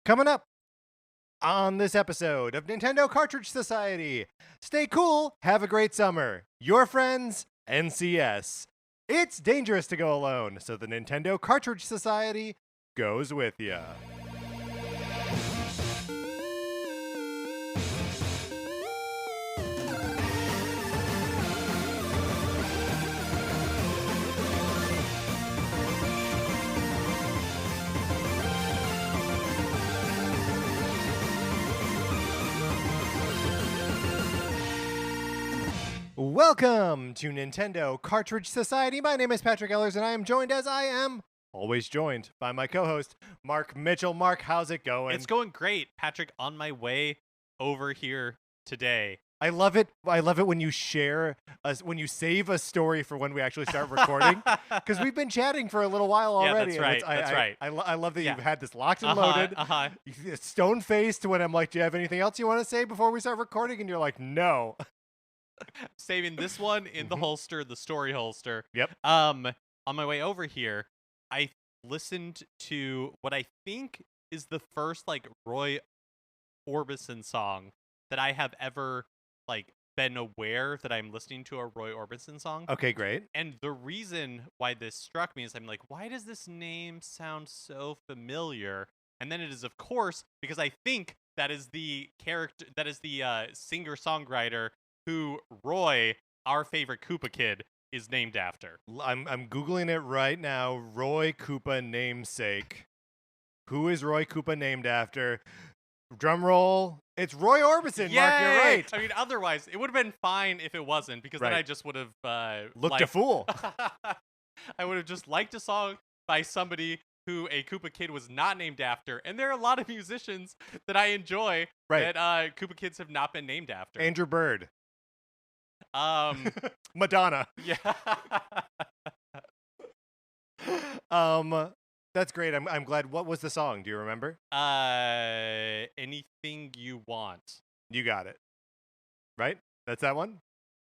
Coming up on this episode of Nintendo Cartridge Society. Stay cool, have a great summer. Your friends, NCS. It's dangerous to go alone, so the Nintendo Cartridge Society goes with ya. Welcome to Nintendo Cartridge Society. My name is Patrick Ellers, and I am joined, as I am always joined, by my co-host, Mark Mitchell. Mark, how's it going? It's going great, Patrick. On my way over here today. I love it. I love it when you share when you save a story for when we actually start recording, because we've been chatting for a little while already. Yeah, that's right. That's right. I love that you've had this locked and loaded. Stone-faced when I'm like, do you have anything else you want to say before we start recording? And you're like, no. Saving this one in the holster, the story holster. Yep. On my way over here, I listened to what I think is the first Roy Orbison song that I have ever been aware that I'm listening to a Roy Orbison song. Okay, great. And the reason why this struck me is I'm like, why does this name sound so familiar? And then it is, of course, because I think that is the singer-songwriter who Roy, our favorite Koopa kid, is named after. I'm Googling it right now. Roy Koopa namesake. Who is Roy Koopa named after? Drum roll. It's Roy Orbison, Yay! Mark, you're right. I mean, otherwise, it would have been fine if it wasn't, because then I just would have... looked a fool. I would have just liked a song by somebody who a Koopa kid was not named after. And there are a lot of musicians that I enjoy that Koopa kids have not been named after. Andrew Bird. Madonna. Yeah. That's great. I'm glad. What was the song? Do you remember? Anything You Want. You got it. Right? That's that one?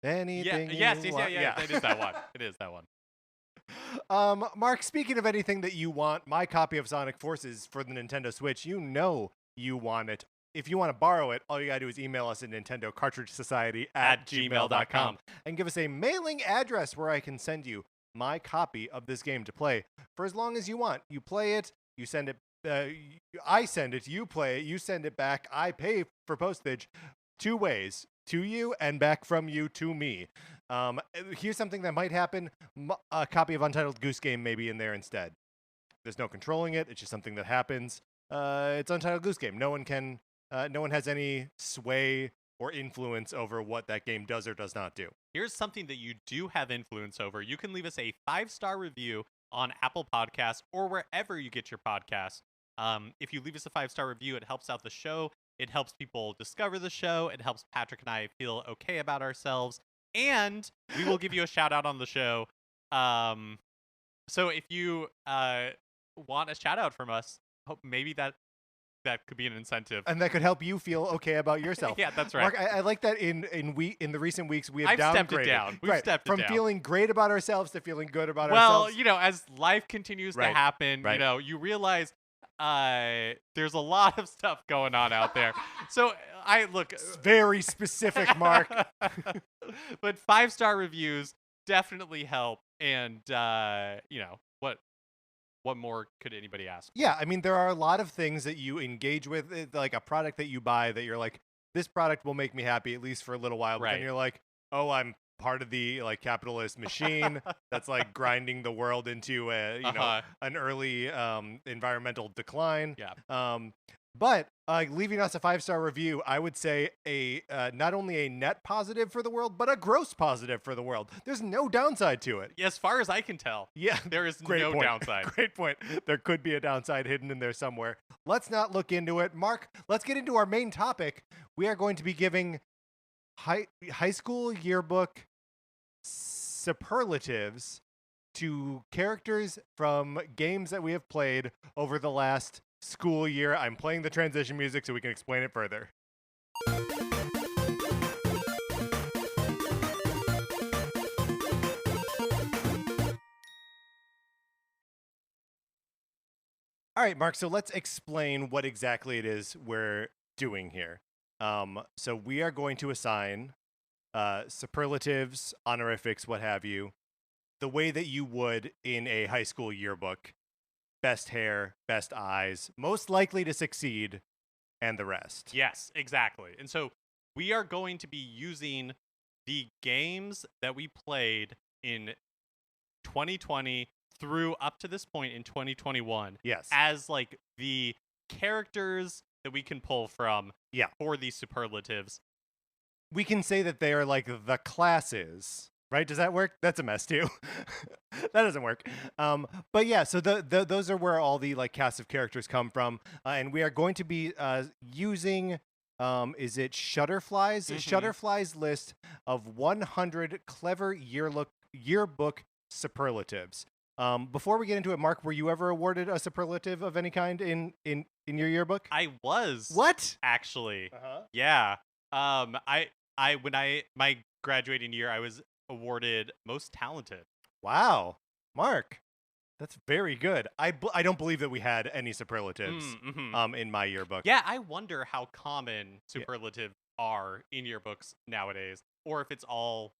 Anything Yes, you want. yeah. It is that one. It is that one. Mark, speaking of anything that you want, my copy of Sonic Forces for the Nintendo Switch, you know you want it. If you want to borrow it, all you got to do is email us at Nintendo Cartridge Society at gmail.com and give us a mailing address where I can send you my copy of this game to play for as long as you want. You play it, you send it, I send it, you play it, you send it back, I pay for postage 2 ways, to you and back from you to me. Here's something that might happen. A copy of Untitled Goose Game may be in there instead. There's no controlling it. It's just something that happens. It's Untitled Goose Game. No one has any sway or influence over what that game does or does not do. Here's something that you do have influence over. You can leave us a 5-star review on Apple Podcasts or wherever you get your podcasts. If you leave us a 5-star review, it helps out the show. It helps people discover the show. It helps Patrick and I feel okay about ourselves. And we will give you a shout out on the show. So if you want a shout out from us, maybe that could be an incentive, and that could help you feel okay about yourself. Yeah, that's right. Mark, I like that. In the recent weeks, we have stepped it down. We've stepped it from down. Feeling great about ourselves to feeling good about ourselves. Well, as life continues to happen, you realize there's a lot of stuff going on out there. So it's very specific, Mark. But 5-star reviews definitely help, and what more could anybody ask? Yeah, I mean, there are a lot of things that you engage with, like a product that you buy that you're like, this product will make me happy at least for a little while, but then you're like, oh, I'm part of the capitalist machine that's grinding the world into an early environmental decline. Yeah. But leaving us a 5-star review, I would say not only a net positive for the world, but a gross positive for the world. There's no downside to it. As far as I can tell. Yeah. There is no downside. Great point. There could be a downside hidden in there somewhere. Let's not look into it. Mark, let's get into our main topic. We are going to be giving high school yearbook superlatives to characters from games that we have played over the last school year. I'm playing the transition music so we can explain it further. All right, Mark. So let's explain what exactly it is we're doing here. So we are going to assign superlatives, honorifics, what have you, the way that you would in a high school yearbook. Best hair, best eyes, most likely to succeed, and the rest. Yes, exactly. And so we are going to be using the games that we played in 2020 through up to this point in 2021 Yes. as like the characters that we can pull from Yeah. for these superlatives. We can say that they are like the classes, right? Does that work? That's a mess too. That doesn't work. But yeah, so those are where all the like cast of characters come from, and we are going to be using. Is it Shutterfly's? Shutterfly's list of 100 clever yearbook superlatives. Before we get into it, Mark, were you ever awarded a superlative of any kind in your yearbook? I was. What? Actually. Uh-huh. Yeah. My graduating year, I was awarded most talented. Wow, Mark, that's very good. I don't believe that we had any superlatives in my yearbook. Yeah, I wonder how common superlatives are in yearbooks nowadays, or if it's all,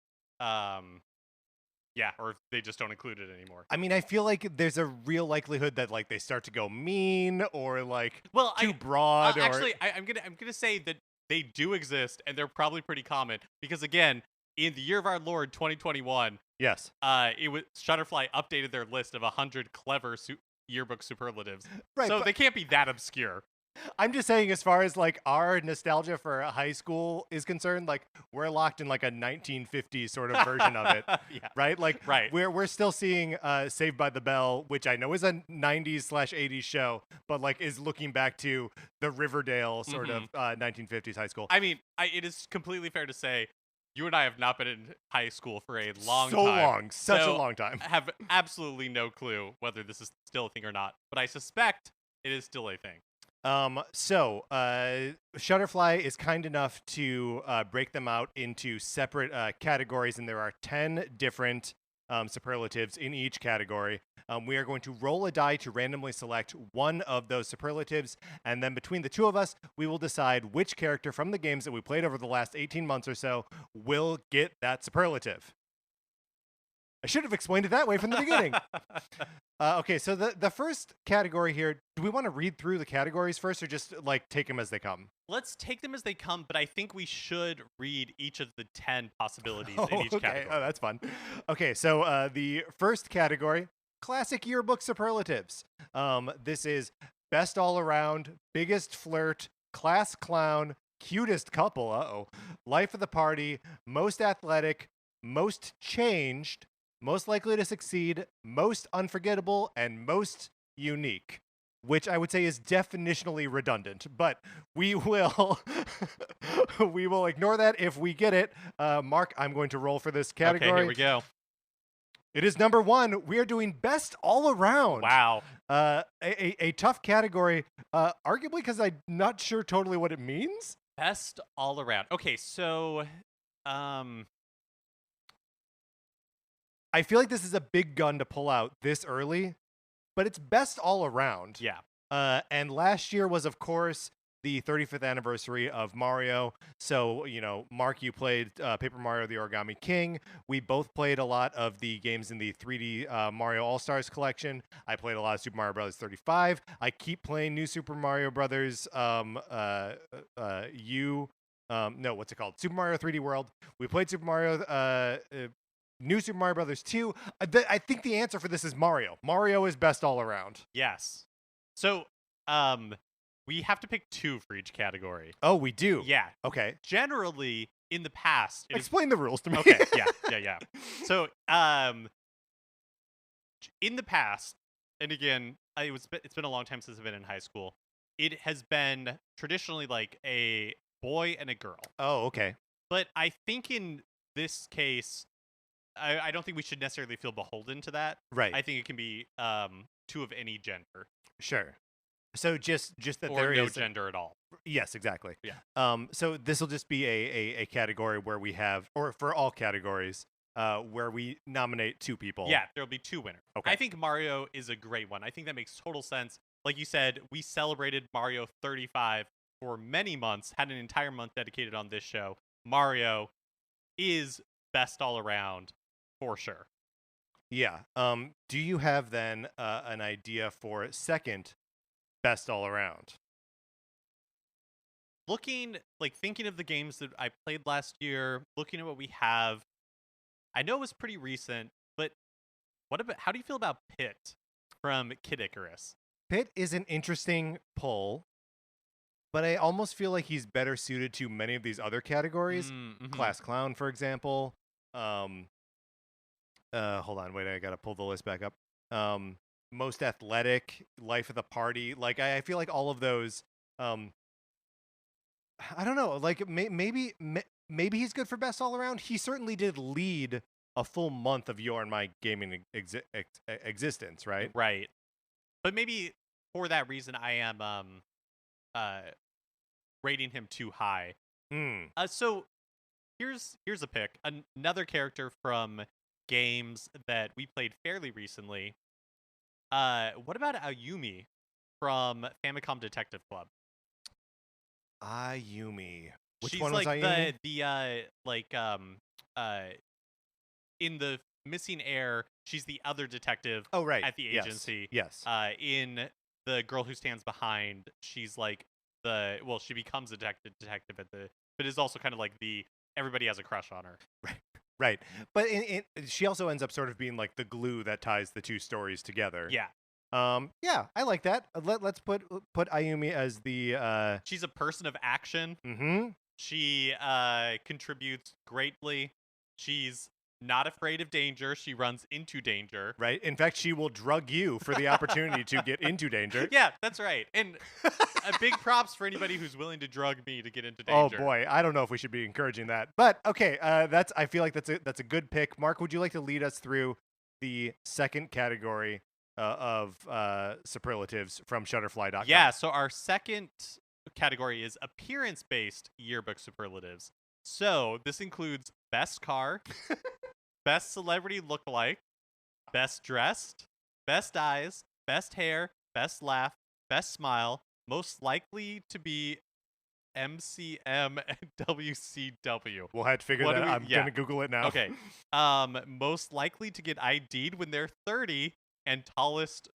or if they just don't include it anymore. I mean, I feel like there's a real likelihood that like they start to go mean or like too broad. Actually, I'm gonna say that they do exist, and they're probably pretty common because again, in the year of our Lord 2021, yes, it was Shutterfly updated their list of 100 clever yearbook superlatives. Right, so they can't be that obscure. I'm just saying, as far as like our nostalgia for high school is concerned, like we're locked in like a 1950s sort of version of it, right? Like, we're still seeing Saved by the Bell, which I know is a 90s/80s show, but like is looking back to the Riverdale sort of 1950s high school. I mean, it is completely fair to say you and I have not been in high school for a long time. Such a long time. I have absolutely no clue whether this is still a thing or not, but I suspect it is still a thing. So Shutterfly is kind enough to break them out into separate categories, and there are 10 different superlatives in each category. We are going to roll a die to randomly select one of those superlatives, and then between the two of us, we will decide which character from the games that we played over the last 18 months or so will get that superlative. I should have explained it that way from the beginning. Okay, so the first category here, do we want to read through the categories first or just like take them as they come? Let's take them as they come, but I think we should read each of the 10 possibilities in each category. Oh, that's fun. Okay, so the first category, classic yearbook superlatives. This is best all around, biggest flirt, class clown, cutest couple, life of the party, most athletic, most changed, most likely to succeed, most unforgettable, and most unique, which I would say is definitionally redundant, but we will we will ignore that if we get it. Mark, I'm going to roll for this category. Okay, here we go. It is number 1. We are doing best all around. Wow. A tough category, arguably because I'm not sure totally what it means. Best all around. Okay, so I feel like this is a big gun to pull out this early, but it's best all around. Yeah. And last year was, of course, the 35th anniversary of Mario. So, Mark, you played Paper Mario The Origami King. We both played a lot of the games in the 3D Mario All-Stars collection. I played a lot of Super Mario Bros. 35. I keep playing New Super Mario Brothers Super Mario 3D World. We played Super Mario New Super Mario Brothers 2. I think the answer for this is Mario. Mario is best all around. Yes. So, we have to pick 2 for each category. Oh, we do? Yeah. Okay. Generally, in the past... Explain the rules to me. Okay, yeah. So, in the past, and again, it's been a long time since I've been in high school, it has been traditionally like a boy and a girl. Oh, okay. But I think in this case... I don't think we should necessarily feel beholden to that. Right. I think it can be 2 of any gender. Sure. So just that or there no is gender at all. Yes, exactly. Yeah. So this will just be a category where we have, or for all categories, where we nominate 2 people. Yeah, there'll be 2 winners. Okay. I think Mario is a great one. I think that makes total sense. like you said, we celebrated Mario 35 for many months, had an entire month dedicated on this show. Mario is best all around for sure. Yeah. Do you have then an idea for second best all around? Thinking of the games that I played last year, looking at what we have, I know it was pretty recent, but how do you feel about Pit from Kid Icarus? Pitt is an interesting pull, but I almost feel like he's better suited to many of these other categories. Mm-hmm. Class Clown, for example. Hold on, wait, I gotta pull the list back up. Most Athletic, Life of the Party. Like, I feel like all of those. I don't know. Like, maybe he's good for best all around. He certainly did lead a full month of your and my gaming existence, right? Right. But maybe for that reason, I am rating him too high. So here's a pick. Another character from games that we played fairly recently. What about Ayumi from Famicom Detective Club? Ayumi. Which She's one was like Ayumi? in the Missing Heir, she's the other detective Oh, right. at the agency. Yes. In The Girl Who Stands Behind, she's like she becomes a detective but is also kind of like everybody has a crush on her. Right. But she also ends up sort of being like the glue that ties the two stories together. Yeah. Yeah, I like that. Let's put Ayumi as the She's a person of action. Mm-hmm. She contributes greatly. She's not afraid of danger. She runs into danger. Right. In fact, she will drug you for the opportunity to get into danger. Yeah, that's right. And a big props for anybody who's willing to drug me to get into Oh danger. boy, I don't know if we should be encouraging that. But okay, I feel like that's a good pick. Mark, would you like to lead us through the second category of superlatives from Shutterfly.com? Yeah, so our second category is appearance-based yearbook superlatives. So this includes best car, best celebrity lookalike, best dressed, best eyes, best hair, best laugh, best smile, most likely to be MCM and WCW. We'll have to figure that out. I'm going to Google it now. Okay. Most likely to get ID'd when they're 30 and tallest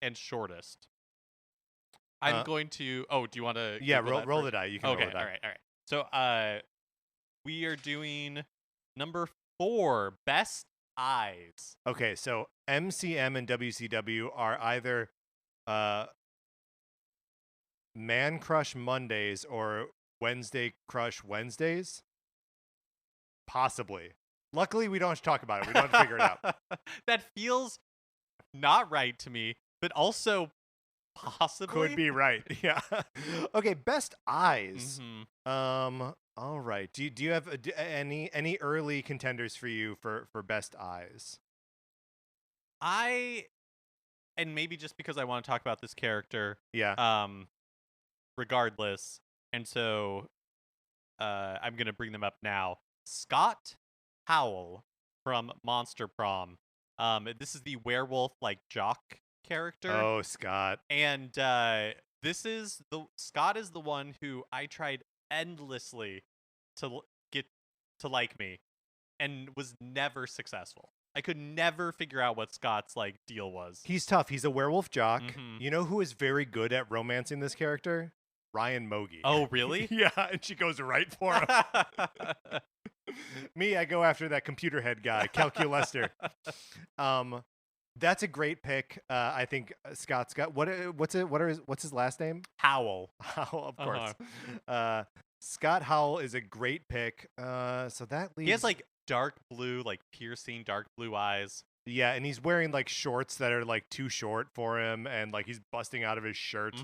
and shortest. I'm going to... Oh, do you want to... Yeah, roll the die. You can roll the die. All right. So we are doing number 4, best eyes. Okay, so MCM and WCW are either Man Crush Mondays or Wednesday Crush Wednesdays? Possibly. Luckily, we don't have to talk about it. We don't have to figure it out. That feels not right to me, but also possibly could be right. Yeah. Okay, best eyes. Mm-hmm. All right. Do you have any early contenders for you for best eyes? And maybe just because I want to talk about this character. Yeah. Regardless, and so I'm gonna bring them up now. Scott Howell from Monster Prom. This is the werewolf jock character. Oh, Scott. And Scott is the one who I tried endlessly to get to like me, and was never successful. I could never figure out what Scott's deal was. He's tough. He's a werewolf jock. Mm-hmm. You know who is very good at romancing this character? Ryan Mogi. Oh, really? Yeah, and she goes right for him. Me, I go after that computer head guy, Calculester. That's a great pick. I think Scott's got what's his last name? Howell. Howell, of course. Scott Howell is a great pick. So that leaves... He has dark blue, piercing dark blue eyes. Yeah, and he's wearing shorts that are too short for him, and he's busting out of his shirt.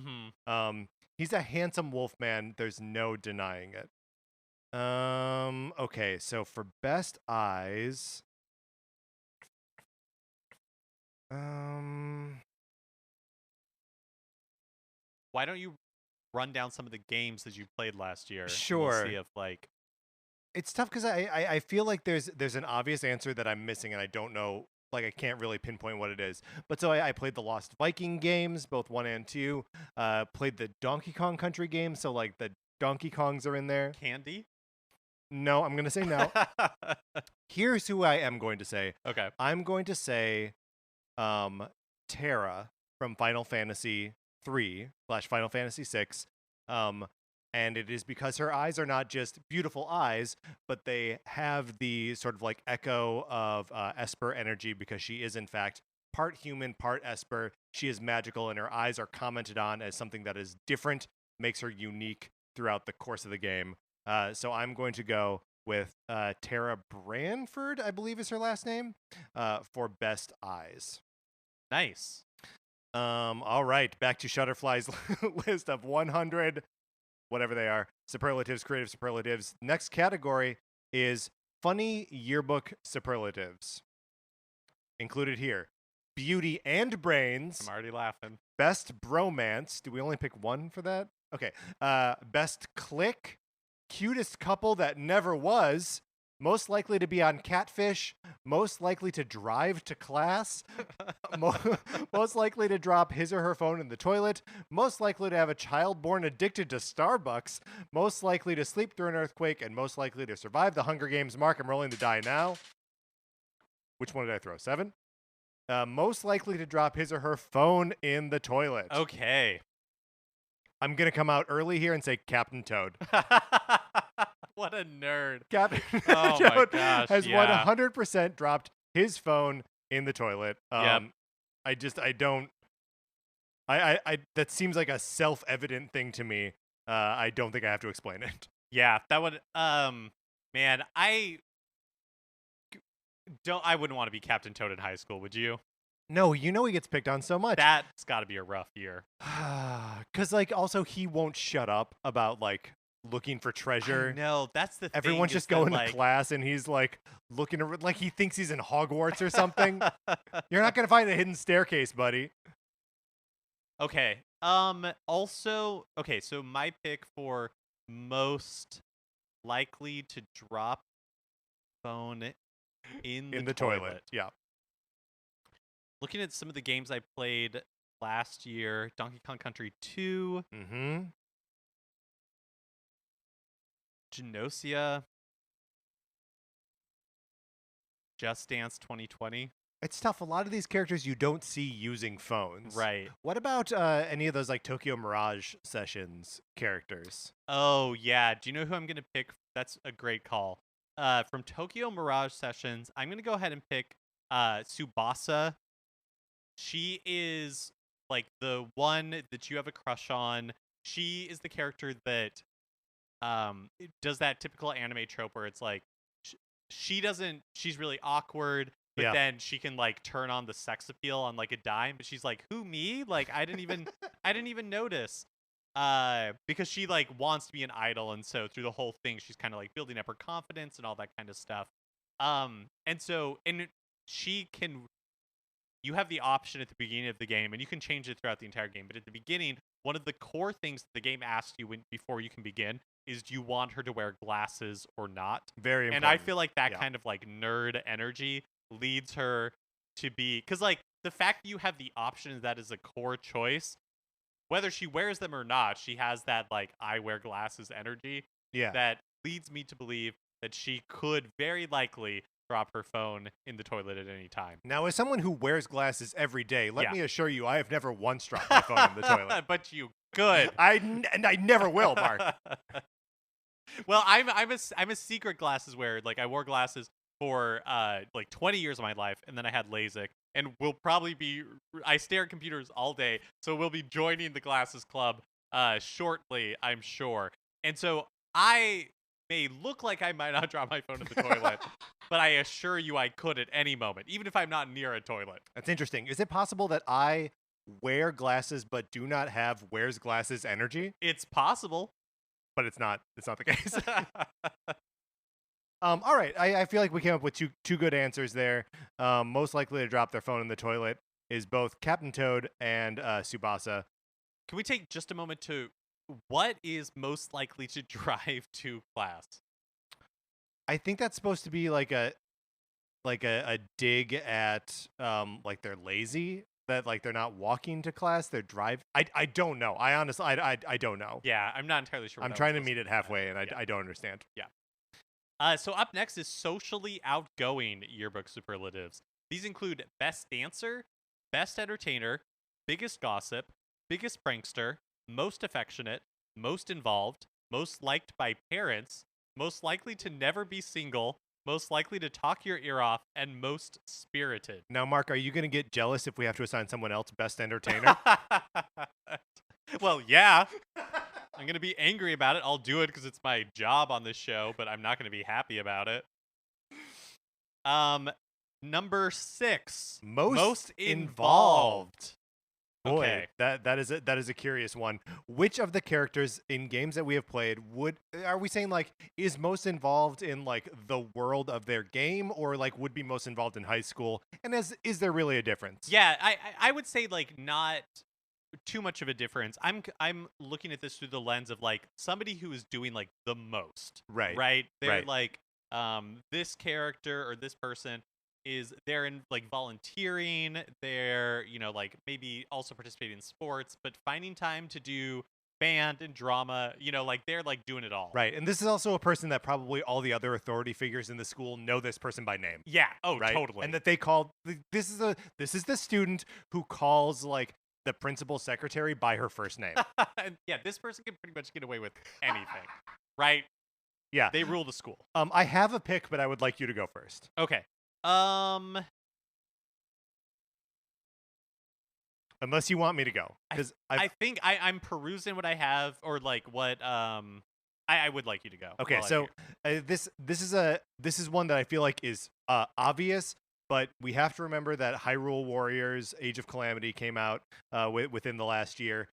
Mm-hmm. He's a handsome wolf man. There's no denying it. Okay, so for best eyes, why don't you run down some of the games that you played last year? Sure. And we'll see if it's tough because I feel like there's an obvious answer that I'm missing, and I don't know like I can't really pinpoint what it is. But so I played the Lost Viking games, both 1 and 2. Played the Donkey Kong Country games, so like the Donkey Kongs are in there. Candy? No, I'm gonna say no. Here's who I am going to say. Okay. I'm going to say Terra from Final Fantasy 3/Final Fantasy 6. And it is because her eyes are not just beautiful eyes, but they have the sort of like echo of Esper energy, because she is in fact part human, part Esper. She is magical, and her eyes are commented on as something that is different, makes her unique throughout the course of the game. So I'm going to go with Tara Branford, I believe is her last name, for best eyes. Nice. All right, back to Shutterfly's list of 100, whatever they are, superlatives, creative superlatives. Next category is funny yearbook superlatives. Included here, beauty and brains. I'm already laughing. Best bromance. Do we only pick one for that? Okay. Best click. Cutest couple that never was. Most likely to be on Catfish. Most likely to drive to class. Most likely to drop his or her phone in the toilet. Most likely to have a child born addicted to Starbucks. Most likely to sleep through an earthquake. And most likely to survive the Hunger Games. Mark, I'm rolling the die now. Which one did I throw? 7? Most likely to drop his or her phone in the toilet. Okay. I'm going to come out early here and say Captain Toad. What a nerd. Captain Oh Toad my gosh. has yeah. 100% dropped his phone in the toilet. Yep. That seems like a self-evident thing to me. I don't think I have to explain it. Yeah, that would man, I wouldn't want to be Captain Toad in high school, would you? No, he gets picked on so much. That's got to be a rough year. Cuz like also he won't shut up about like looking for treasure. No, that's the thing. Everyone's just going to class and he's like looking like he thinks he's in Hogwarts or something. You're not going to find a hidden staircase, buddy. Okay. Also, okay, so my pick for most likely to drop phone in the toilet. Yeah. Looking at some of the games I played last year, Donkey Kong Country 2, Genosia, Just Dance 2020. It's tough. A lot of these characters you don't see using phones. Right. What about any of those like Tokyo Mirage Sessions characters? Oh, yeah. Do you know who I'm going to pick? That's a great call. From Tokyo Mirage Sessions, I'm going to go ahead and pick Tsubasa. She is like the one that you have a crush on. She is the character that does that typical anime trope where it's like she's really awkward, but then she can like turn on the sex appeal on like a dime, but she's like, who, me? Like I didn't even notice. Because she like wants to be an idol, and so through the whole thing she's kind of like building up her confidence and all that kind of stuff. And you have the option at the beginning of the game, and you can change it throughout the entire game, but at the beginning, one of the core things that the game asks you before you can begin is, do you want her to wear glasses or not? Very important. And I feel like that kind of like nerd energy leads her to be, because like the fact that you have the option that is a core choice, whether she wears them or not, she has that like I wear glasses energy. Yeah. That leads me to believe that she could very likely drop her phone in the toilet at any time. Now, as someone who wears glasses every day, let me assure you, I have never once dropped my phone in the toilet. But you could. And I never will, Mark. Well, I'm a secret glasses wearer. Like I wore glasses for like 20 years of my life, and then I had LASIK, and I stare at computers all day, so we'll be joining the glasses club shortly, I'm sure. And so I may look like I might not drop my phone in the toilet, but I assure you I could at any moment, even if I'm not near a toilet. That's interesting. Is it possible that I wear glasses but do not have wears glasses energy? It's possible. But it's not the case. All right. I feel like we came up with two good answers there. Most likely to drop their phone in the toilet is both Captain Toad and Tsubasa. Can we take just a moment to, what is most likely to drive to class? I think that's supposed to be like like a dig at like they're lazy, that like they're not walking to class, they're drive. I don't know. I honestly I don't know. Yeah, I'm not entirely sure. What I'm that trying to was meet supposed it be. halfway, and Yeah. I don't understand. So up next is socially outgoing yearbook superlatives. These include best dancer, best entertainer, biggest gossip, biggest prankster, most affectionate, most involved, most liked by parents, most likely to never be single, most likely to talk your ear off, and most spirited. Now, Mark, are you going to get jealous if we have to assign someone else best entertainer? Well, yeah. I'm going to be angry about it. I'll do it because it's my job on this show, but I'm not going to be happy about it. Number 6. Most involved. Boy, Okay. that is a curious one. Which of the characters in games that we have played are we saying like is most involved in like the world of their game, or like would be most involved in high school? And is there really a difference? Yeah, I would say like not too much of a difference. I'm looking at this through the lens of like somebody who is doing like the most. Right. Right? They're Right. like this character or this person is they're in like volunteering, they're, like maybe also participating in sports, but finding time to do band and drama, like they're like doing it all. Right. And this is also a person that probably all the other authority figures in the school know this person by name. Yeah. Oh, Right? totally. And that they call this is the student who calls like the principal secretary by her first name. And yeah, this person can pretty much get away with anything. Right? Yeah. They rule the school. I have a pick, but I would like you to go first. Okay. Unless you want me to go, because I think I'm perusing what I have, or like what I would like you to go. okay. while I'm So here. this is one that I feel like is obvious, but we have to remember that Hyrule Warriors: Age of Calamity came out within the last year.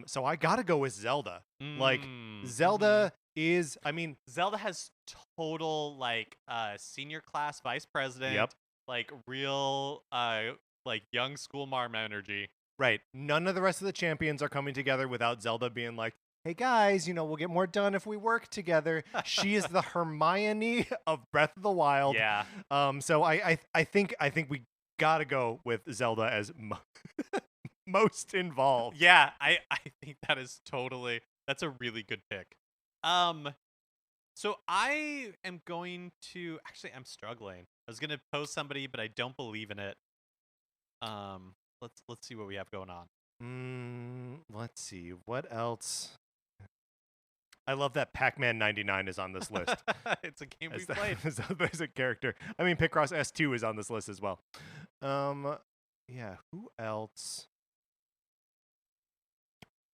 So I gotta go with Zelda. Like Zelda is, I mean, Zelda has total like senior class vice president. Yep. Like real like young school marm energy. right. None of the rest of the champions are coming together without Zelda being like, "Hey guys, we'll get more done if we work together." She is the Hermione of Breath of the Wild. Yeah. So I think we gotta go with Zelda as most involved. Yeah, I think that's a really good pick. So I am going to I'm struggling. I was gonna pose somebody, but I don't believe in it. Let's see what we have going on. Let's see what else. I love that Pac-Man 99 is on this list. It's a game we played. There's a character. I mean, Picross S2 is on this list as well. Yeah. Who else?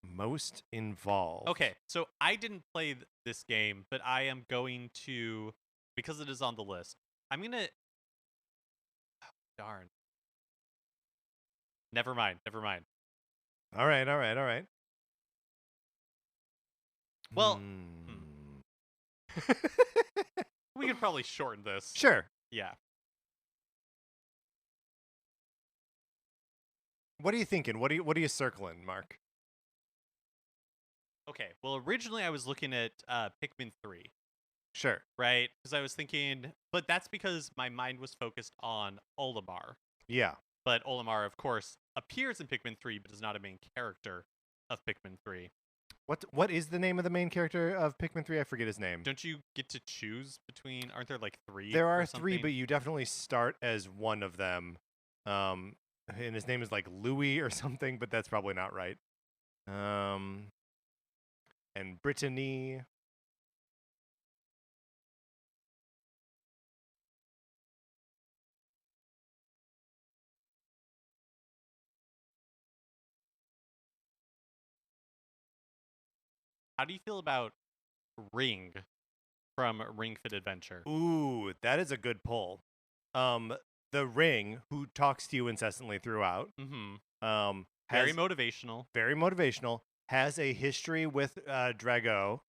Most involved. Okay, so I didn't play this game, but I am going to, because it is on the list. I'm gonna. Oh, darn. Never mind. All right. Well, we could probably shorten this. Sure. Yeah. What are you thinking? What are you circling, Mark? Okay. Well, originally I was looking at Pikmin 3, Sure. right? Because I was thinking, but that's because my mind was focused on Olimar. Yeah. But Olimar, of course, appears in Pikmin 3, but is not a main character of Pikmin 3. What is the name of the main character of Pikmin 3? I forget his name. Don't you get to choose between? Aren't there like 3? There or are 3, something? but you definitely start as one of them. And his name is like Louis or something, but that's probably not right. And Brittany. How do you feel about Ring from Ring Fit Adventure? Ooh, that is a good pull. The Ring, who talks to you incessantly throughout, Very motivational. very motivational, has a history with Drago.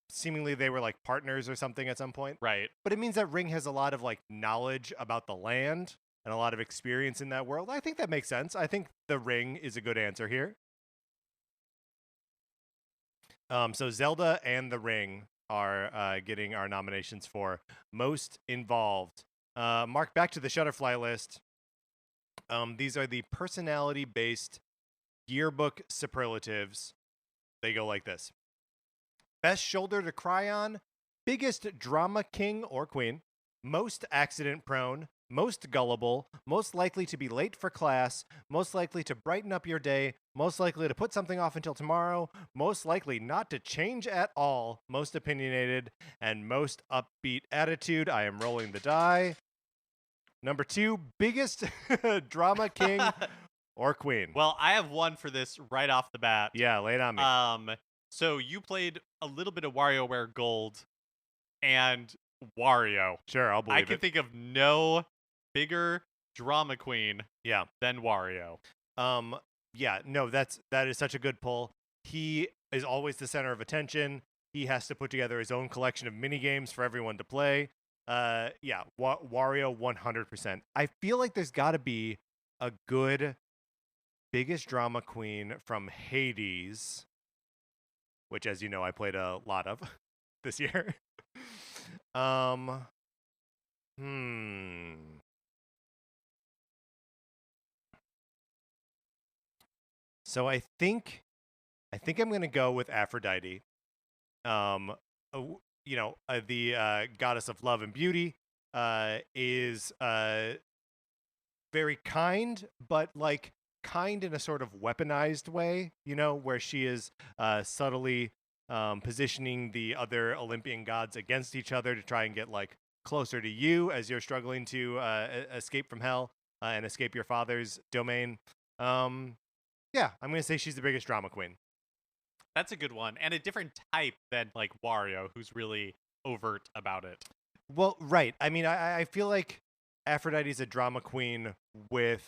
Seemingly they were like partners or something at some point. Right. But it means that Ring has a lot of like knowledge about the land and a lot of experience in that world. I think that makes sense. I think the Ring is a good answer here. So Zelda and the Ring are getting our nominations for most involved Mark, back to the Shutterfly list. These are the personality-based yearbook superlatives. They go like this. Best shoulder to cry on, biggest drama king or queen, most accident prone, most gullible, most likely to be late for class, most likely to brighten up your day, most likely to put something off until tomorrow, most likely not to change at all, most opinionated, and most upbeat attitude. I am rolling the die. Number 2, biggest drama king or queen. Well, I have one for this right off the bat. Yeah, lay it on me. So you played a little bit of WarioWare Gold and Wario. Sure, I'll believe I can think of no bigger drama queen than Wario. Yeah, no, that is such a good pull. He is always the center of attention. He has to put together his own collection of mini games for everyone to play. Wario 100%. I feel like there's got to be a good biggest drama queen from Hades, which, as you know, I played a lot of this year. So I think I'm gonna go with Aphrodite. The goddess of love and beauty, is very kind, but like kind in a sort of weaponized way, where she is subtly positioning the other Olympian gods against each other to try and get like closer to you as you're struggling to escape from hell and escape your father's domain. Yeah, I'm going to say she's the biggest drama queen. That's a good one. And a different type than like Wario, who's really overt about it. Well, right. I mean, I feel like Aphrodite's a drama queen with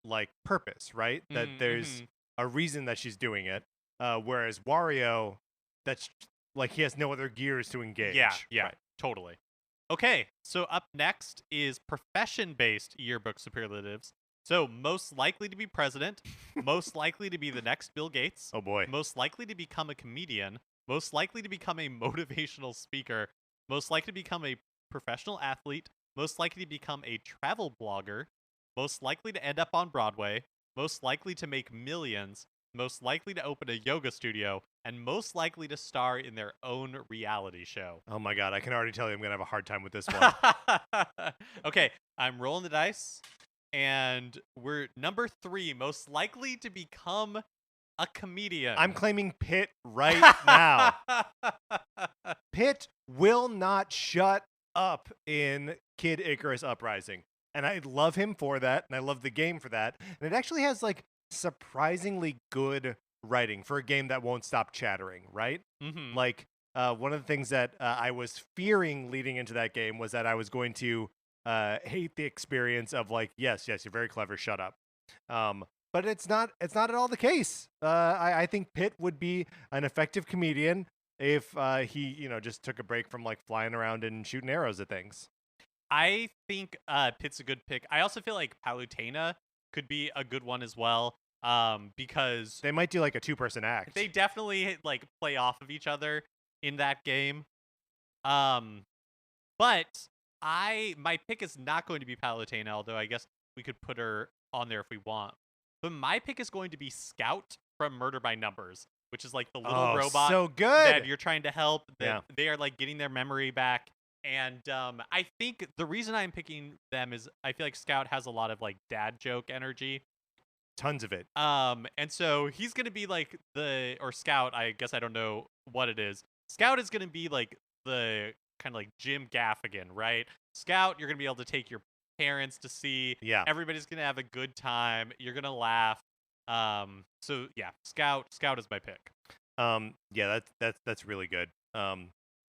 like purpose, right? That there's a reason that she's doing it. Whereas Wario, that's like he has no other gears to engage. Yeah, right. Totally. Okay, so up next is profession-based yearbook superlatives. So most likely to be president, most likely to be the next Bill Gates. Oh boy. Most likely to become a comedian, most likely to become a motivational speaker, most likely to become a professional athlete, most likely to become a travel blogger, most likely to end up on Broadway, most likely to make millions, most likely to open a yoga studio, and most likely to star in their own reality show. Oh my god, I can already tell you I'm going to have a hard time with this one. Okay, I'm rolling the dice. And we're number 3, most likely to become a comedian. I'm claiming Pitt right now. Pitt will not shut up in Kid Icarus Uprising. And I love him for that, and I love the game for that. And it actually has like surprisingly good writing for a game that won't stop chattering, right? Mm-hmm. Like one of the things that I was fearing leading into that game was that I was going to hate the experience of like, yes, you're very clever, shut up. But it's not at all the case. I think Pitt would be an effective comedian if he, just took a break from like flying around and shooting arrows at things. I think Pitt's a good pick. I also feel like Palutena could be a good one as well, because they might do like a 2-person act. They definitely like play off of each other in that game. But my pick is not going to be Palutena, although I guess we could put her on there if we want. But my pick is going to be Scout from Murder by Numbers, which is like the little robot so good. that you're trying to help. They are like getting their memory back. And I think the reason I'm picking them is I feel like Scout has a lot of like dad joke energy. Tons of it. And so he's going to be like Scout, I guess I don't know what it is. Scout is going to be like the kind of like Jim Gaffigan, right? Scout, you're going to be able to take your parents to see. Yeah. Everybody's going to have a good time. You're going to laugh. So yeah, Scout is my pick. Yeah, that's really good.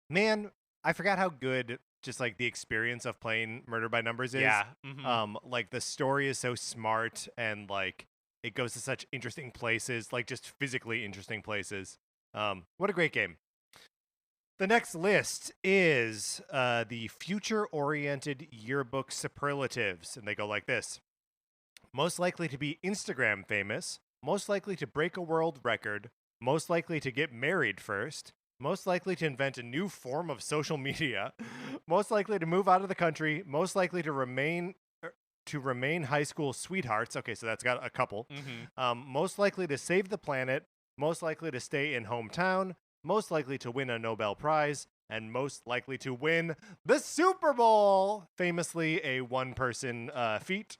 Man, I forgot how good just like the experience of playing Murder by Numbers is. Yeah. Mm-hmm. Like the story is so smart and like it goes to such interesting places, like just physically interesting places. What a great game. The next list is the future-oriented yearbook superlatives, and they go like this. Most likely to be Instagram famous, most likely to break a world record, most likely to get married first, Most likely to invent a new form of social media. Most likely to move out of the country. Most likely to remain high school sweethearts. Okay, so that's got a couple. Most likely to save the planet. Most likely to stay in hometown. Most likely to win a Nobel Prize. And most likely to win the Super Bowl. Famously a one-person feat.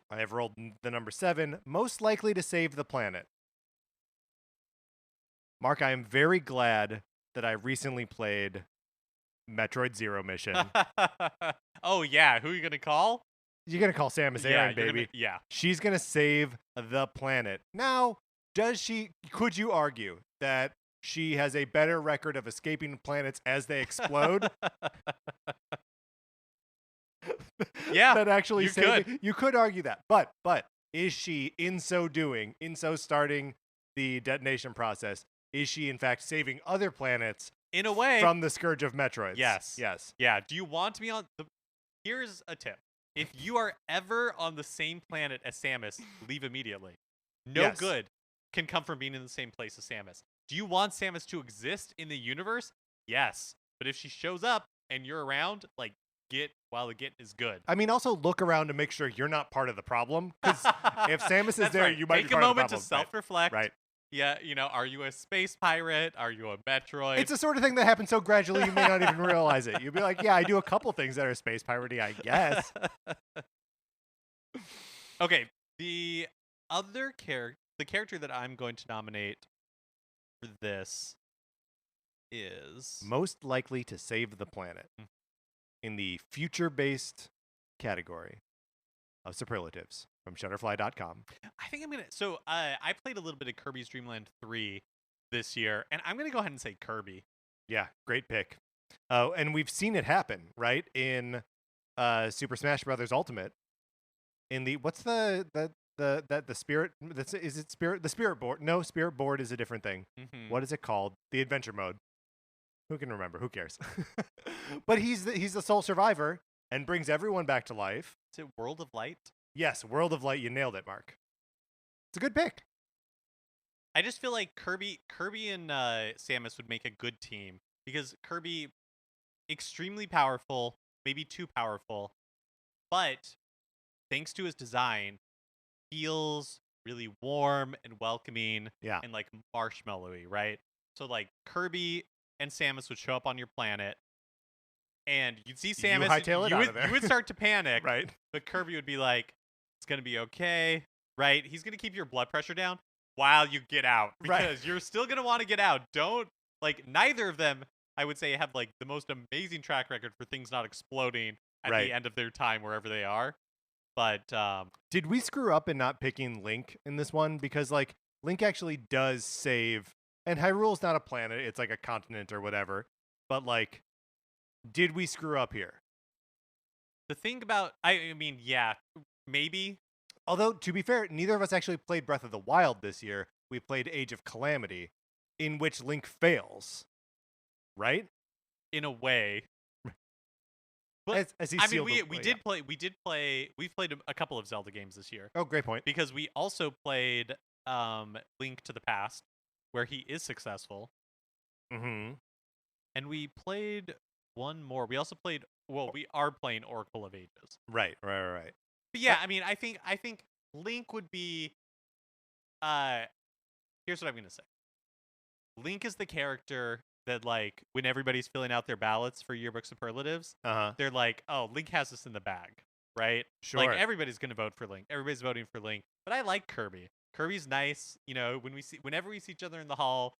I have rolled the number 7. Most likely to save the planet. Mark, I am very glad that I recently played Metroid Zero Mission. Oh, yeah. Who are you going to call? You're going to call Samus Aran, baby. Yeah. She's going to save the planet. Now, could you argue that she has a better record of escaping planets as they explode? Yeah. That actually you could argue that. But is she, in so starting the detonation process, is she in fact saving other planets in a way from the scourge of Metroids? Yes. Yes. Yeah. Do you want to be on the... Here's a tip. If you are ever on the same planet as Samus, leave immediately. No good can come from being in the same place as Samus. Do you want Samus to exist in the universe? Yes. But if she shows up and you're around, like, get while the get is good. I mean, also look around to make sure you're not part of the problem. Because if Samus is there, you might take be part a of the moment problem. to self-reflect. Right. Yeah, are you a space pirate? Are you a Metroid? It's the sort of thing that happens so gradually you may not even realize it. You'll be like, yeah, I do a couple things that are space piratey, I guess. Okay, the character that I'm going to nominate for this is most likely to save the planet in the future-based category of Superlatives from Shutterfly.com. I think I'm gonna. So I played a little bit of Kirby's Dream Land 3 this year, and I'm gonna go ahead and say Kirby. Yeah, great pick. Oh, and we've seen it happen, right? In Super Smash Brothers Ultimate. In the what's the spirit? Is it spirit? The spirit board? No, spirit board is a different thing. What is it called? The adventure mode. Who can remember? Who cares? But he's the sole survivor and brings everyone back to life. Is it World of Light? Yes, World of Light. You nailed it, Mark. It's a good pick. I just feel like Kirby and Samus would make a good team because Kirby, extremely powerful, maybe too powerful, but thanks to his design, feels really warm and welcoming and like marshmallowy, right? So like Kirby and Samus would show up on your planet and you'd see Samus, you would start to panic, right? But Kirby would be like, it's going to be okay, right? He's going to keep your blood pressure down while you get out because you're still going to want to get out. Neither of them, I would say, have like the most amazing track record for things not exploding at the end of their time wherever they are. But did we screw up in not picking Link in this one? Because like Link actually does save, and Hyrule's not a planet; it's like a continent or whatever. But like, did we screw up here? The thing about, I mean, yeah, maybe. Although to be fair, neither of us actually played Breath of the Wild this year. We played Age of Calamity, in which Link fails, right? In a way. But we've played a couple of Zelda games this year. Oh, great point. Because we also played Link to the Past, where he is successful. Mm-hmm. And we played one more. We also played, we are playing Oracle of Ages. Right. But yeah, I mean, I think Link would be here's what I'm going to say. Link is the character that, like, when everybody's filling out their ballots for Yearbook Superlatives, they're like, oh, Link has this in the bag, right? Sure. Like, everybody's going to vote for Link. Everybody's voting for Link. But I like Kirby. Kirby's nice. Whenever we see each other in the hall,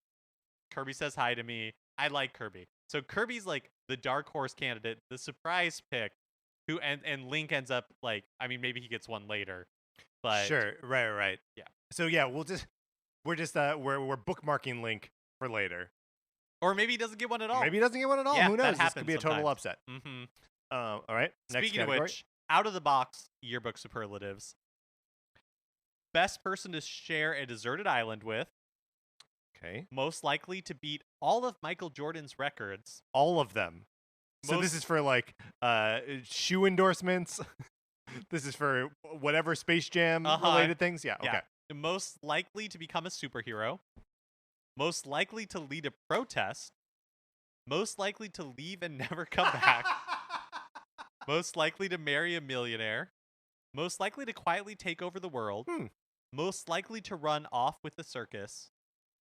Kirby says hi to me. I like Kirby. So Kirby's, like, the dark horse candidate, the surprise pick, and Link ends up, like, I mean, maybe he gets one later. But sure. Right. Yeah. So, yeah, we're bookmarking Link for later. Or maybe he doesn't get one at all. Yeah, who knows? This could be a total sometimes. upset. Mm-hmm. All right. Next Speaking category. of which, out of the box Yearbook Superlatives. Best person to share a deserted island with. Okay. Most likely to beat all of Michael Jordan's records. All of them. So this is for like shoe endorsements. This is for whatever Space Jam related things. Yeah. Okay. Most likely to become a superhero. most likely to lead a protest, most likely to leave and never come back, most likely to marry a millionaire, most likely to quietly take over the world, most likely to run off with the circus,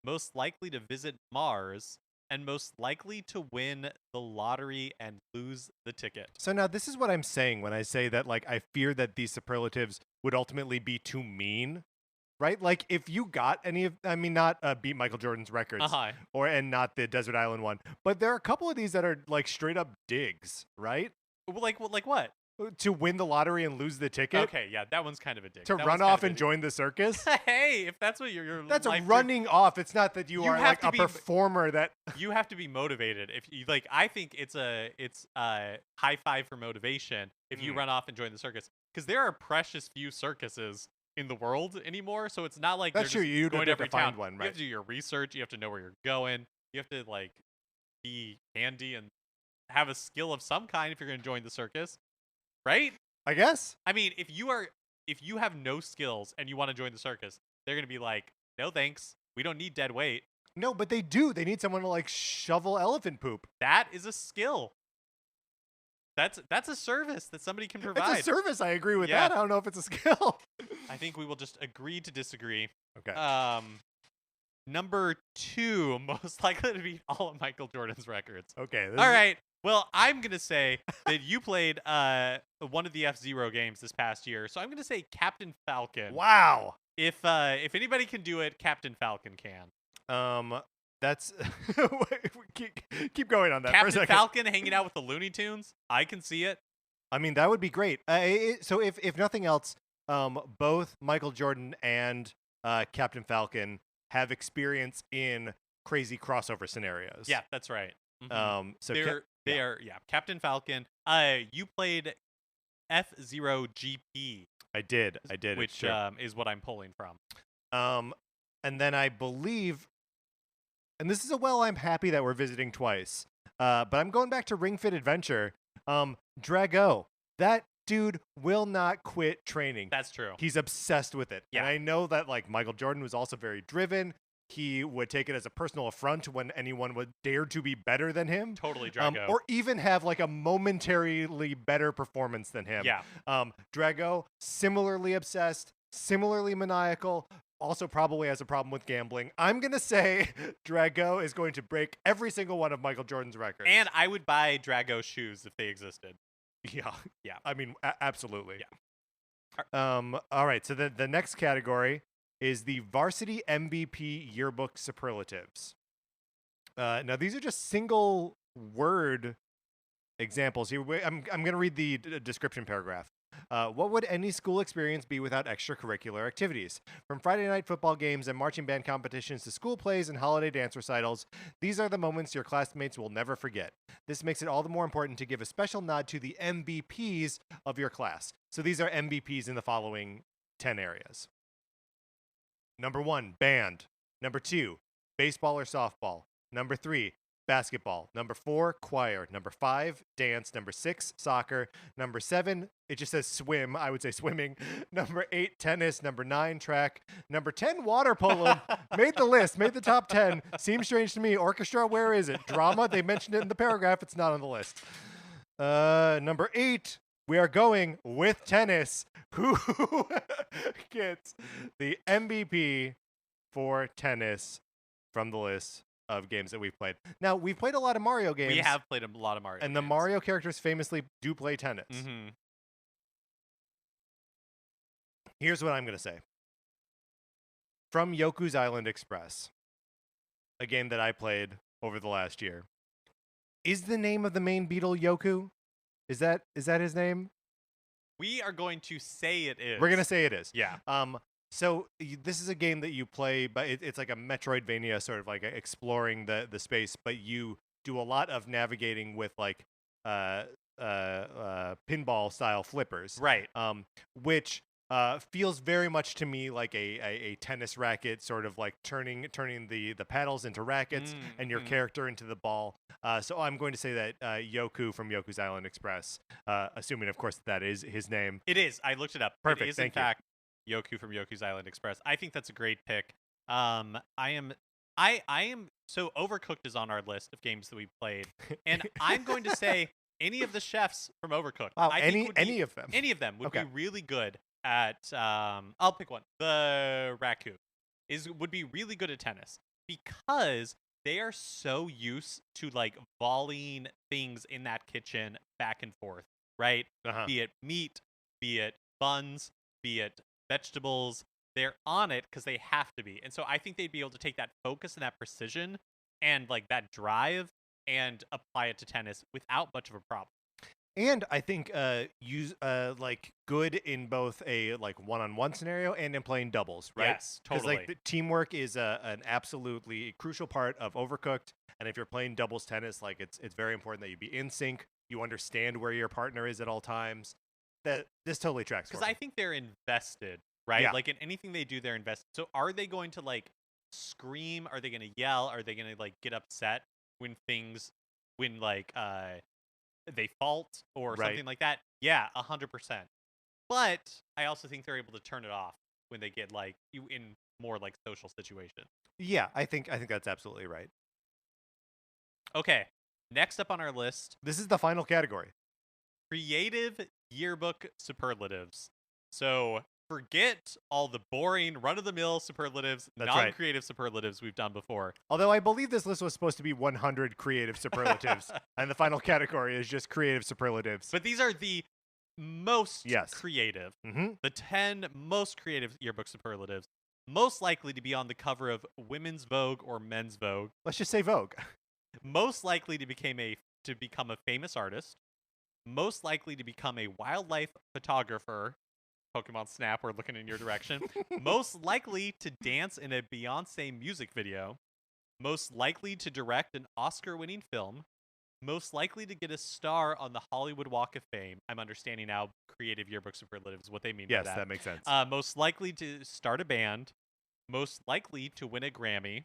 most likely to visit Mars, and most likely to win the lottery and lose the ticket. So now this is what I'm saying when I say that, like, I fear that these superlatives would ultimately be too mean, right? Like, if you got any of, I mean, not beat Michael Jordan's records, and not the Desert Island one, but there are a couple of these that are like straight up digs, right? Like what? To win the lottery and lose the ticket. Okay, yeah, that one's kind of a dig. To run off and join the circus. Hey, if that's what you're that's a running off. It's not that you are like a performer that you have to be motivated. If you like, I think it's a high five for motivation if you run off and join the circus, because there are precious few circuses in the world anymore. So it's not like that's true. You going to every find town. one, right? You have to do your research. You have to know where you're going. You have to like be handy and have a skill of some kind if you're going to join the circus, right? I guess. I mean, if you have no skills and you want to join the circus, they're going to be like, no thanks. We don't need dead weight. No, but they do. They need someone to like shovel elephant poop. That is a skill. That's a service that somebody can provide. It's a service. I agree with that. I don't know if it's a skill. I think we will just agree to disagree. Okay. Number 2, most likely to beat all of Michael Jordan's records. Okay. All right. Well, I'm going to say that you played one of the F-Zero games this past year, so I'm going to say Captain Falcon. Wow. If anybody can do it, Captain Falcon can. That's keep going on that Captain for a second. Falcon hanging out with the Looney Tunes. I can see it. I mean, that would be great. So if nothing else, both Michael Jordan and Captain Falcon have experience in crazy crossover scenarios. Yeah, that's right. Mm-hmm. So they are Captain Falcon. You played F-Zero GP. I did. Which is what I'm pulling from. And then I believe, and this is I'm happy that we're visiting twice. But I'm going back to Ring Fit Adventure. Drago, that dude will not quit training. That's true. He's obsessed with it. Yeah. And I know that like Michael Jordan was also very driven. He would take it as a personal affront when anyone would dare to be better than him. Totally, Drago. Or even have like a momentarily better performance than him. Yeah. Drago, similarly obsessed, similarly maniacal, also probably has a problem with gambling. I'm going to say Drago is going to break every single one of Michael Jordan's records. And I would buy Drago shoes if they existed. Yeah. Yeah. I mean, absolutely. Yeah. All right. So the next category is the Varsity MVP Yearbook Superlatives. Now, these are just single word examples here. I'm going to read the description paragraph. What would any school experience be without extracurricular activities? From Friday night football games and marching band competitions to school plays and holiday dance recitals, these are the moments your classmates will never forget. This makes it all the more important to give a special nod to the MVPs of your class. So these are MVPs in the following 10 areas. Number 1, band. Number 2, baseball or softball. Number 3, basketball. Number 4, choir. Number 5, dance. Number 6, soccer. Number 7, it just says swim. I would say swimming. Number 8, tennis. Number 9, track. Number 10, water polo. Made the list. Made the top 10. Seems strange to me. Orchestra, where is it? Drama, they mentioned it in the paragraph. It's not on the list. Number 8, we are going with tennis. Who gets the MVP for tennis from the list of games that we've played? Now, we've played a lot of Mario games. We have played a lot of Mario games. And the Mario characters famously do play tennis. Mm-hmm. Here's what I'm going to say. From Yoku's Island Express, a game that I played over the last year, is the name of the main beetle Yoku? Is that his name? We are going to say it is. We're going to say it is. Yeah. So this is a game that you play, but it's like a Metroidvania, sort of like exploring the space, but you do a lot of navigating with like pinball style flippers. Right. Which feels very much to me like a tennis racket, sort of like turning the paddles into rackets and your character into the ball. So I'm going to say that Yoku from Yoku's Island Express, assuming, of course, that is his name. It is. I looked it up. Perfect. It is, in fact, Yoku from Yoku's Island Express. I think that's a great pick. I am I am so Overcooked is on our list of games that we played, and I'm going to say any of the chefs from Overcooked. Wow, I think any of them. Any of them would Okay. be really good at. I'll pick one. The raccoon would be really good at tennis because they are so used to like volleying things in that kitchen back and forth, right? Uh-huh. Be it meat, be it buns, be it vegetables. They're on it because they have to be. And so I think they'd be able to take that focus and that precision and like that drive and apply it to tennis without much of a problem. And I think use like good in both a like one-on-one scenario and in playing doubles, right? Yes, totally. Like the teamwork is an absolutely crucial part of Overcooked, and if you're playing doubles tennis, like it's very important that you be in sync, you understand where your partner is at all times. That this totally tracks Because I think they're invested, right? Yeah. Like in anything they do, they're invested. So are they going to like scream? Are they going to yell? Are they going to like get upset when like they fault or Right. something like that? Yeah, 100%. But I also think they're able to turn it off when they get like you in more like social situations. Yeah, I think that's absolutely right. Okay, next up on our list, This is the final category. creative yearbook superlatives. So forget all the boring run-of-the-mill superlatives, That's right. non-creative superlatives we've done before. Although I believe this list was supposed to be 100 creative superlatives, and the final category is just creative superlatives. But these are the most Yes. creative. Mm-hmm. The 10 most creative yearbook superlatives, most likely to be on the cover of Women's Vogue or Men's Vogue, Let's just say Vogue. most likely to become a famous artist, most likely to become a wildlife photographer. Pokemon Snap, we're looking in your direction. Most likely to dance in a Beyonce music video. Most likely to direct an Oscar-winning film. Most likely to get a star on the Hollywood Walk of Fame. I'm understanding now creative yearbook superlatives, what they mean by Yes, that. that makes sense. Most likely to start a band. Most likely to win a Grammy.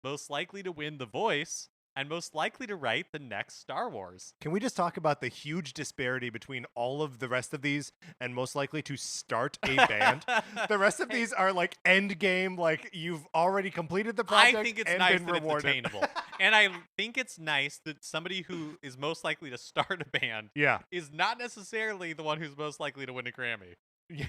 Most likely to win The Voice. And most likely to write the next Star Wars. Can we just talk about the huge disparity between all of the rest of these and most likely to start a band? The rest of these are like end game, like you've already completed the project. I think it's and nice been that rewarded. it's attainable. And I think it's nice that somebody who is most likely to start a band Yeah. is not necessarily the one who's most likely to win a Grammy. Yeah.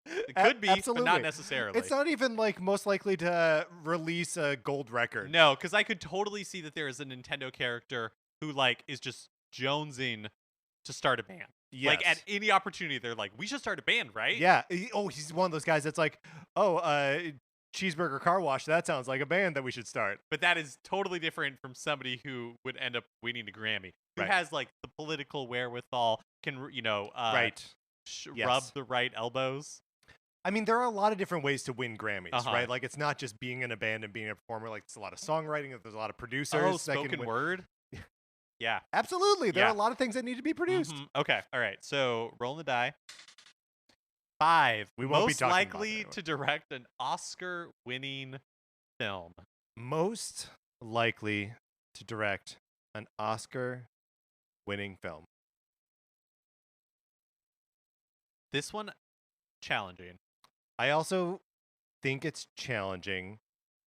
It could be, Absolutely. but not necessarily. It's not even like most likely to release a gold record. No, because I could totally see that there is a Nintendo character who like is just jonesing to start a band. Yes. Like at any opportunity, they're like, "We should start a band, right?" Yeah. Oh, he's one of those guys that's like, Cheeseburger Car Wash. That sounds like a band that we should start. But that is totally different from somebody who would end up winning a Grammy, who Right. has like the political wherewithal, can Right. Yes. rub the right elbows. I mean, there are a lot of different ways to win Grammys, Uh-huh. right? Like, it's not just being in a band and being a performer. Like, there's a lot of songwriting. There's a lot of producers. Oh, that can spoken win. word. Yeah. Absolutely. There Yeah. are a lot of things that need to be produced. Mhm. Okay. All right. So rolling the die. 5. We won't be most talking about likely that anyway. to direct an Oscar-winning film. Most likely to direct an Oscar-winning film. This one, challenging. I also think it's challenging.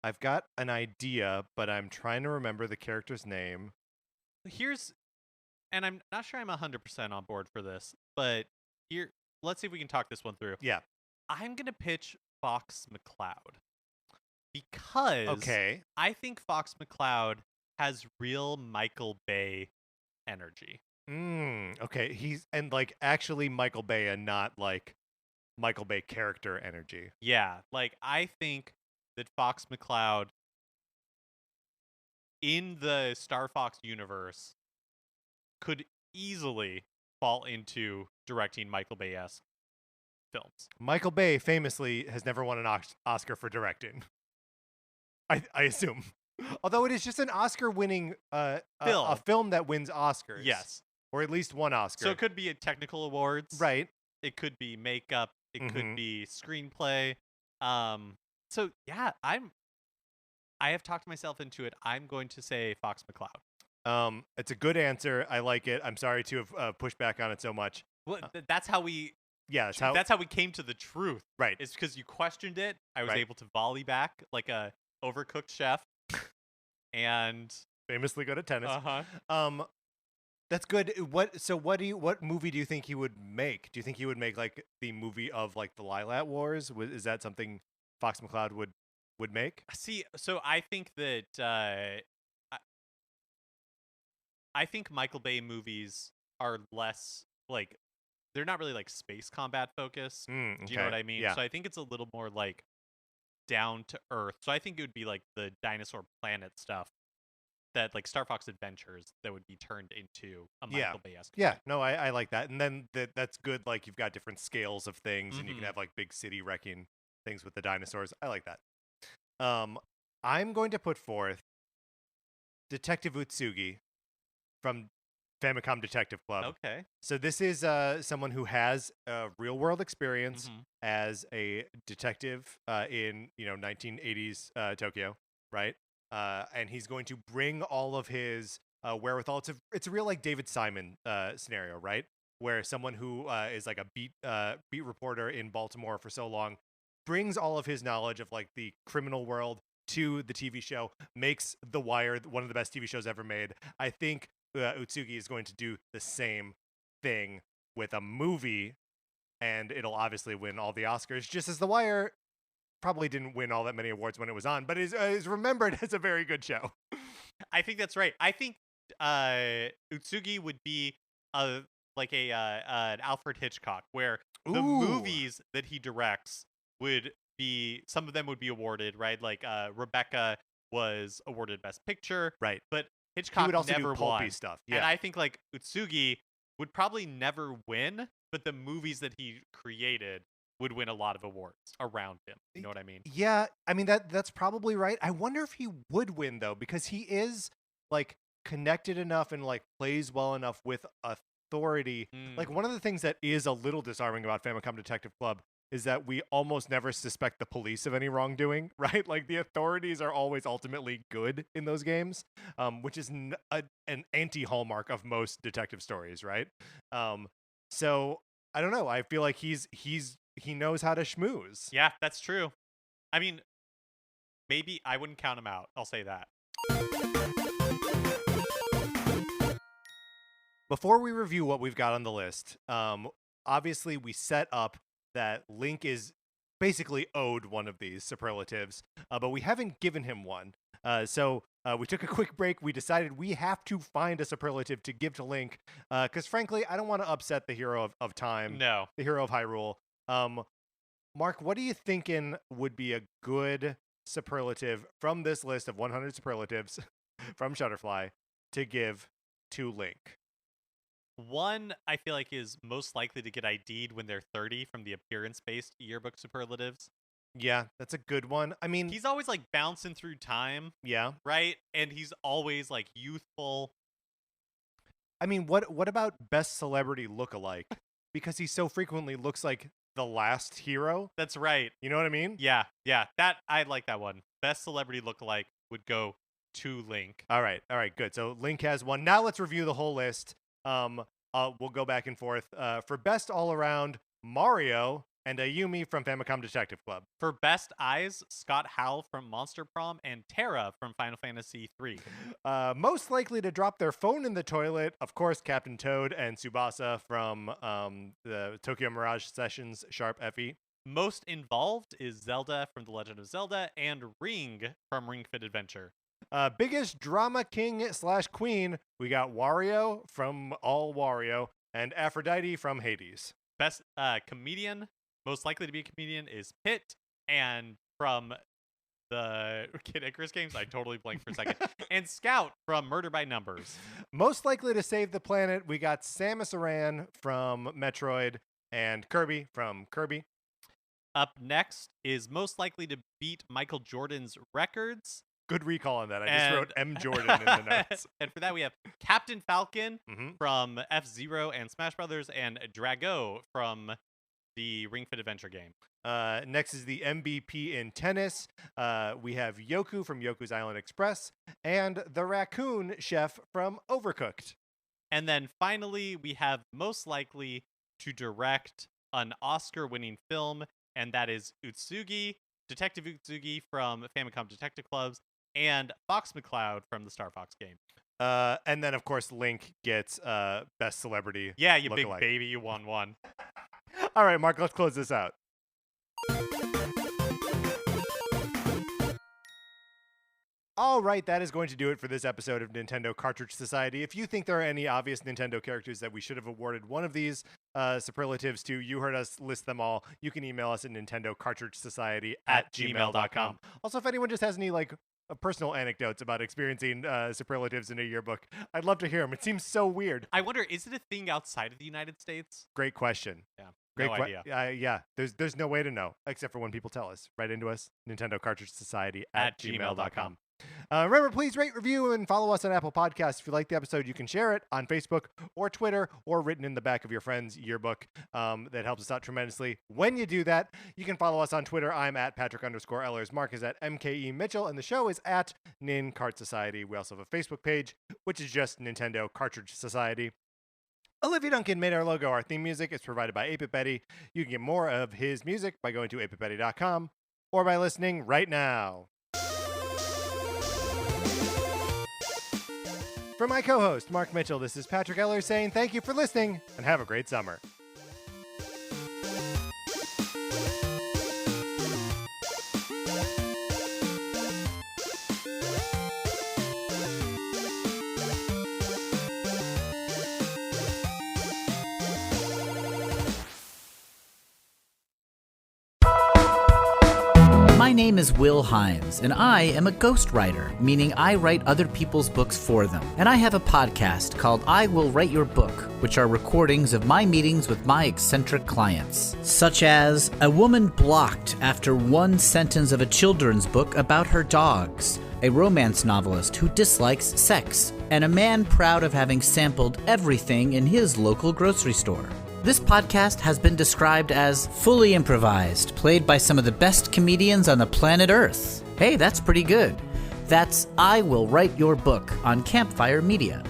I've got an idea, but I'm trying to remember the character's name. And I'm not sure I'm 100% on board for this, but let's see if we can talk this one through. Yeah. I'm going to pitch Fox McCloud because Okay. I think Fox McCloud has real Michael Bay energy. Okay. He's like actually Michael Bay and not like Michael Bay character energy. Yeah, like I think that Fox McCloud in the Star Fox universe could easily fall into directing Michael Bay-esque films. Michael Bay famously has never won an Oscar for directing. I assume. Although it is just an Oscar-winning Film. a film that wins Oscars. Yes. Or at least one Oscar. So it could be a technical awards. Right. It could be makeup. It Mhm. could be screenplay. So yeah, I have talked myself into it. I'm going to say Fox McCloud. It's a good answer. I like it. I'm sorry to have pushed back on it so much. Well, that's how we. Yeah, That's how we came to the truth. right. It's because you questioned it. I was Right. able to volley back like a overcooked chef. and Famously good at tennis. uh-huh. That's good. What movie do you think he would make? Do you think he would make like the movie of like the Lilat Wars? Is that something Fox McCloud would make? See, so I think that I think Michael Bay movies are less like they're not really like space combat focused. Do you know what I mean? Yeah. So I think it's a little more like down to earth. So I think it would be like the Dinosaur Planet stuff that like Star Fox Adventures that would be turned into a Michael Bay-esque. Yeah, no, I like that. And then that's good. Like you've got different scales of things, and you can Mhm. have like big city wrecking things with the dinosaurs. I like that. I'm going to put forth Detective Utsugi from Famicom Detective Club. Okay. So this is someone who has real world experience Mhm. as a detective in 1980s Tokyo, right? And he's going to bring all of his wherewithal. It's a real like David Simon scenario, right? Where someone who is like a beat reporter in Baltimore for so long brings all of his knowledge of like the criminal world to the TV show, makes The Wire one of the best TV shows ever made. I think Utsugi is going to do the same thing with a movie, and it'll obviously win all the Oscars, just as The Wire probably didn't win all that many awards when it was on, but is remembered as a very good show. I think that's right. I think Utsugi would be a like a an Alfred Hitchcock, where the Ooh. movies that he directs would be some of them would be awarded, right? Like Rebecca was awarded Best Picture, Right. but He Hitchcock would also never do pulpy won. stuff. And Yeah. I think like Utsugi would probably never win, but the movies that he created would win a lot of awards around him. You know what I mean? Yeah, I mean that's probably right. I wonder if he would win though, because he is like connected enough and like plays well enough with authority. Like one of the things that is a little disarming about Famicom Detective Club is that we almost never suspect the police of any wrongdoing, right? Like the authorities are always ultimately good in those games, which is an anti-hallmark of most detective stories, right? So I don't know. I feel like he knows how to schmooze. Yeah, that's true. I mean, maybe I wouldn't count him out. I'll say that. Before we review what we've got on the list, obviously we set up that Link is basically owed one of these superlatives, but we haven't given him one. So we took a quick break. We decided we have to find a superlative to give to Link, because frankly, I don't want to upset the hero of time, No. the hero of Hyrule. Mark, what are you thinking would be a good superlative from this list of 100 superlatives from Shutterfly to give to Link? One I feel like is most likely to get ID'd when they're 30 from the appearance-based yearbook superlatives. Yeah, that's a good one. I mean, He's always like bouncing through time, yeah. right? And he's always like youthful. I mean, what about best celebrity lookalike? Because he so frequently looks like the last hero. That's right. You know what I mean? Yeah. That I like that one. Best celebrity lookalike would go to Link. All right, good. So Link has one. Now let's review the whole list. We'll go back and forth. For best all around, Mario and Ayumi from Famicom Detective Club. For best eyes, Scott Howell from Monster Prom and Terra from Final Fantasy III. Most likely to drop their phone in the toilet, of course, Captain Toad and Tsubasa from the Tokyo Mirage Sessions Sharp Effie. Most involved is Zelda from The Legend of Zelda and Ring from Ring Fit Adventure. Biggest drama king / queen, we got Wario from All Wario and Aphrodite from Hades. Best comedian, most likely to be a comedian, is Pit, and from the Kid Icarus games, I totally blanked for a second, and Scout from Murder by Numbers. Most likely to save the planet, we got Samus Aran from Metroid and Kirby from Kirby. Up next is most likely to beat Michael Jordan's records. Good recall on that. I just wrote M. Jordan in the notes. And for that, we have Captain Falcon Mm-hmm. from F-Zero and Smash Brothers, and Drago from the Ring Fit Adventure game. Next is the MVP in tennis. We have Yoku from Yoku's Island Express and the Raccoon Chef from Overcooked. And then finally, we have most likely to direct an Oscar-winning film, and that is Utsugi, Detective Utsugi from Famicom Detective Clubs, and Fox McCloud from the Star Fox game. And then, of course, Link gets Best Celebrity. Yeah, you Lookalike. big baby, you won one. All right, Mark, let's close this out. All right, that is going to do it for this episode of Nintendo Cartridge Society. If you think there are any obvious Nintendo characters that we should have awarded one of these superlatives to, you heard us list them all. You can email us at nintendocartridgesociety@gmail.com. Also, if anyone just has any personal anecdotes about experiencing superlatives in a yearbook, I'd love to hear them. It seems so weird. I wonder, is it a thing outside of the United States? Great question. Yeah. Great no idea. Yeah, there's no way to know except for when people tell us. Write into us, Nintendo Cartridge Society at gmail.com. Remember, please rate, review, and follow us on Apple Podcasts. If you like the episode, you can share it on Facebook or Twitter or written in the back of your friend's yearbook. That helps us out tremendously. When you do that, you can follow us on Twitter. I'm at Patrick_Ellers. Mark is at MKE Mitchell, and the show is at Nin Cart Society. We also have a Facebook page, which is just Nintendo Cartridge Society. Olivia Duncan made our logo. Our theme music is provided by 8-Bit Betty. You can get more of his music by going to 8bitbetty.com or by listening right now. For my co-host, Mark Mitchell, this is Patrick Ellers saying thank you for listening and have a great summer. My name is Will Hines, and I am a ghostwriter, meaning I write other people's books for them. And I have a podcast called I Will Write Your Book, which are recordings of my meetings with my eccentric clients, such as a woman blocked after one sentence of a children's book about her dogs, a romance novelist who dislikes sex, and a man proud of having sampled everything in his local grocery store. This podcast has been described as fully improvised, played by some of the best comedians on the planet Earth. Hey, that's pretty good. That's I Will Write Your Book on Campfire Media.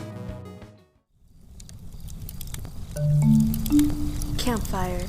Campfire.